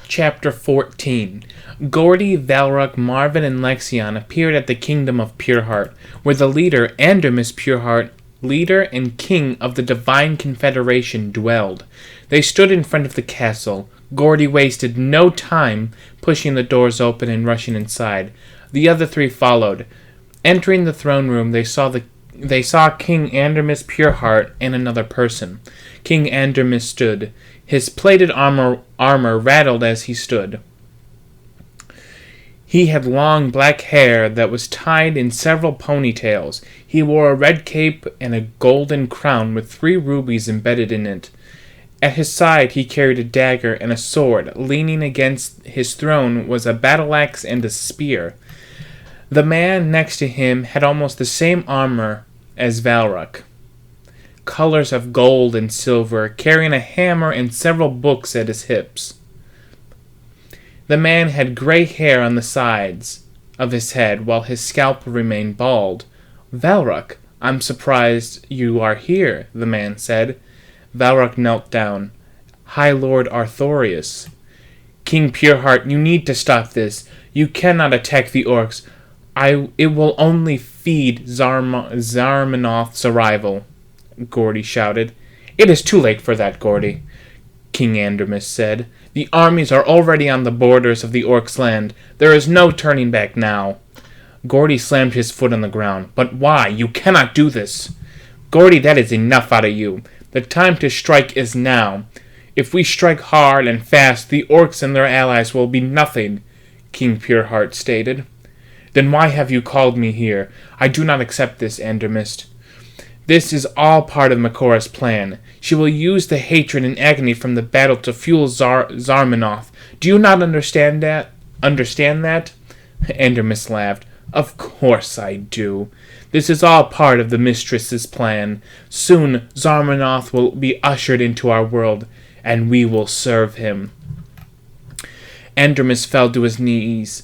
Chapter 14. Gorte, Valruk, Marvin, and Lexion appeared at the kingdom of Pureheart, where the leader, Andermis Pureheart, leader and king of the Divine Confederation, dwelled. They stood in front of the castle. Gorte wasted no time pushing the doors open and rushing inside. The other three followed. Entering the throne room, they saw King Andermis Pureheart and another person. King Andermis stood. His plated armor rattled as he stood. He had long black hair that was tied in several ponytails. He wore a red cape and a golden crown with 3 rubies embedded in it. At his side he carried a dagger and a sword. Leaning against his throne was a battle axe and a spear. The man next to him had almost the same armor as Valruk, colors of gold and silver, carrying a hammer and several books at his hips. The man had gray hair on the sides of his head, while his scalp remained bald. "Valruk, I'm surprised you are here," the man said. Valruk knelt down. "High Lord Arthurius." "King Pureheart, you need to stop this. You cannot attack the orcs. It will only feed Zarmanoth's arrival," Gorte shouted. "It is too late for that, Gorte," King Andermis said. "The armies are already on the borders of the orcs' land. There is no turning back now." Gorte slammed his foot on the ground. "But why? You cannot do this." "Gorte, that is enough out of you. The time to strike is now. If we strike hard and fast, the orcs and their allies will be nothing," King Pureheart stated. "Then why have you called me here? I do not accept this, Andermis. This is all part of Makora's plan. She will use the hatred and agony from the battle to fuel Zarmanoth. Do you not understand that? Andermis laughed. "Of course I do. This is all part of the mistress's plan. Soon Zarmanoth will be ushered into our world, and we will serve him." Andermis fell to his knees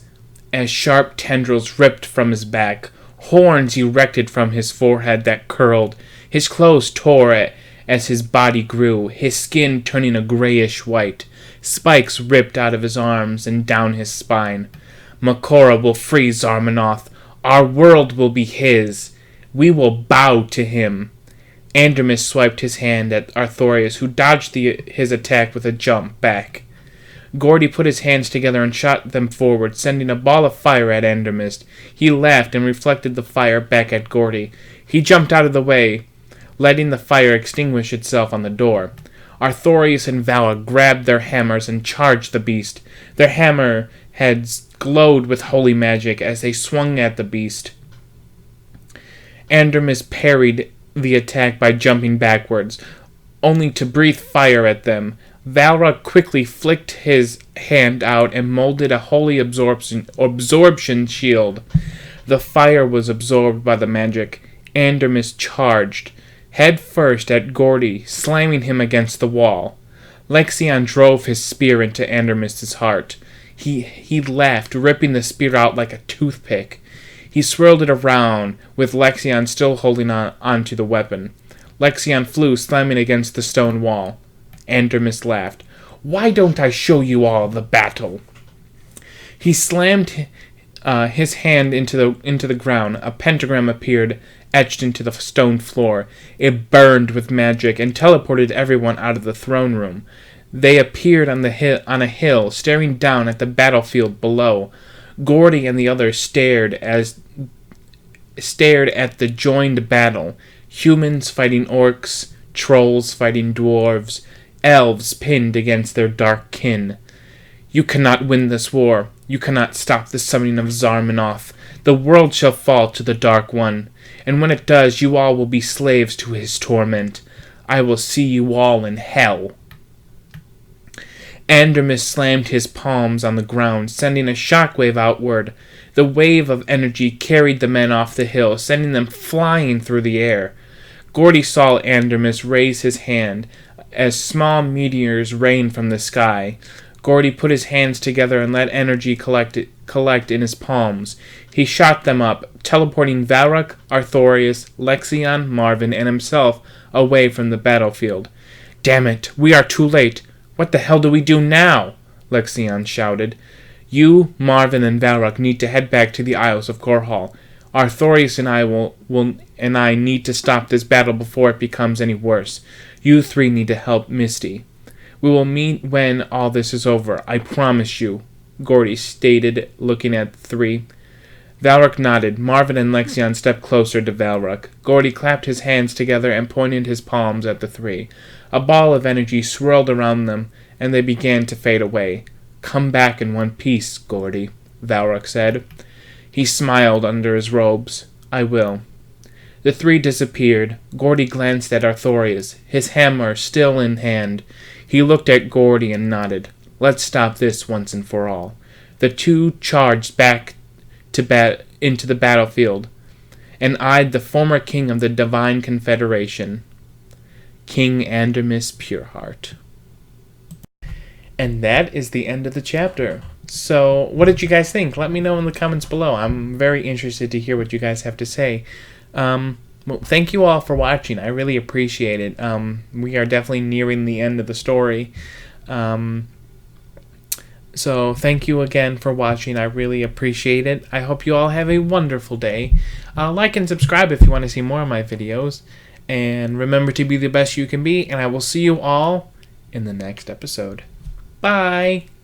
as sharp tendrils ripped from his back. Horns erected from his forehead that curled. His clothes tore as his body grew, his skin turning a grayish white. Spikes ripped out of his arms and down his spine. "Makora will free Zarmanoth. Our world will be his. We will bow to him." Andermis swiped his hand at Arthurius, who dodged his attack with a jump back. Gorte put his hands together and shot them forward, sending a ball of fire at Andermis. He laughed and reflected the fire back at Gorte. He jumped out of the way, letting the fire extinguish itself on the door. Arthurius and Vala grabbed their hammers and charged the beast. Their hammer heads glowed with holy magic as they swung at the beast. Andermis parried the attack by jumping backwards, only to breathe fire at them. Valruk quickly flicked his hand out and molded a holy absorption shield. The fire was absorbed by the magic. Andermis charged, head first at Gorte, slamming him against the wall. Lexion drove his spear into Andermis' heart. He laughed, ripping the spear out like a toothpick. He swirled it around, with Lexion still holding on to the weapon. Lexion flew, slamming against the stone wall. Andermis laughed. "Why don't I show you all the battle?" He slammed his hand into the ground. A pentagram appeared, etched into the stone floor. It burned with magic and teleported everyone out of the throne room. They appeared on a hill, staring down at the battlefield below. Gorte and the others stared at the joined battle. Humans fighting orcs, trolls fighting dwarves, elves pinned against their dark kin. "You cannot win this war. You cannot stop the summoning of Zarmanoth. The world shall fall to the Dark One, and when it does, you all will be slaves to his torment. I will see you all in hell." Andermis slammed his palms on the ground, sending a shockwave outward. The wave of energy carried the men off the hill, sending them flying through the air. Gorte saw Andermis raise his hand as small meteors rained from the sky. Gorte put his hands together and let energy collect in his palms. He shot them up, teleporting Valruk, Arthurius, Lexion, Marvin, and himself away from the battlefield. "Damn it, we are too late. What the hell do we do now?" Lexion shouted. You, Marvin, and Valrak need to head back to the Isles of Korhal. Arthurius and I need to stop this battle before it becomes any worse. You three need to help Misty. We will meet when all this is over, I promise you, Gorte stated, looking at the three. Valrak nodded. Marvin and Lexion stepped closer to Valrak. Gorte clapped his hands together and pointed his palms at the three. A ball of energy swirled around them, and they began to fade away. Come back in one piece, Gorte, Valrak said. He smiled under his robes. I will. The three disappeared. Gorte glanced at Arthurius, his hammer still in hand. He looked at Gorte and nodded. Let's stop this once and for all. The two charged back into the battlefield and eyed the former king of the Divine Confederation, King Andermus Pureheart. And that is the end of the chapter. So, what did you guys think? Let me know in the comments below. I'm very interested to hear what you guys have to say. Well, thank you all for watching. I really appreciate it. We are definitely nearing the end of the story. So, thank you again for watching. I really appreciate it. I hope you all have a wonderful day. Like and subscribe if you want to see more of my videos. And remember to be the best you can be. And I will see you all in the next episode. Bye!